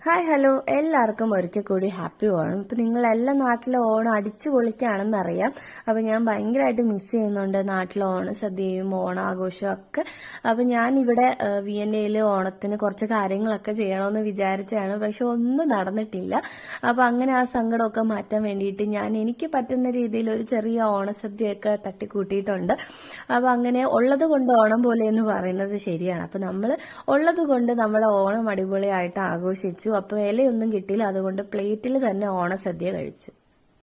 Hi hello എല്ലാവർക്കും ഒരിക്കൽ കൂടി ഹാപ്പി ഓണം. ഇപ്പം നിങ്ങളെല്ലാം നാട്ടിലെ ഓണം അടിച്ചു പൊളിക്കുകയാണെന്നറിയാം. അപ്പം ഞാൻ ഭയങ്കരമായിട്ട് മിസ് ചെയ്യുന്നുണ്ട് നാട്ടിലെ ഓണസദ്യയും ഓണാഘോഷവും ഒക്കെ. അപ്പം ഞാനിവിടെ വിയന്നയിൽ ഓണത്തിന് കുറച്ച് കാര്യങ്ങളൊക്കെ ചെയ്യണമെന്ന് വിചാരിച്ചാണ്, പക്ഷെ ഒന്നും നടന്നിട്ടില്ല. അപ്പം അങ്ങനെ ആ സങ്കടമൊക്കെ മാറ്റാൻ വേണ്ടിയിട്ട് ഞാൻ എനിക്ക് പറ്റുന്ന രീതിയിൽ ഒരു ചെറിയ ഓണസദ്യയൊക്കെ തട്ടിക്കൂട്ടിയിട്ടുണ്ട്. അപ്പം അങ്ങനെ ഉള്ളത് കൊണ്ട് ഓണം പോലെ എന്ന് പറയുന്നത് ശരിയാണ്. അപ്പം നമ്മൾ ഉള്ളത് കൊണ്ട് നമ്മുടെ ഓണം അടിപൊളിയായിട്ട് ആഘോഷിച്ചു. അപ്പോൾ ഇലയൊന്നും കിട്ടിയില്ല, അതുകൊണ്ട് പ്ലേറ്റിൽ തന്നെ ഓണസദ്യ കഴിച്ചു.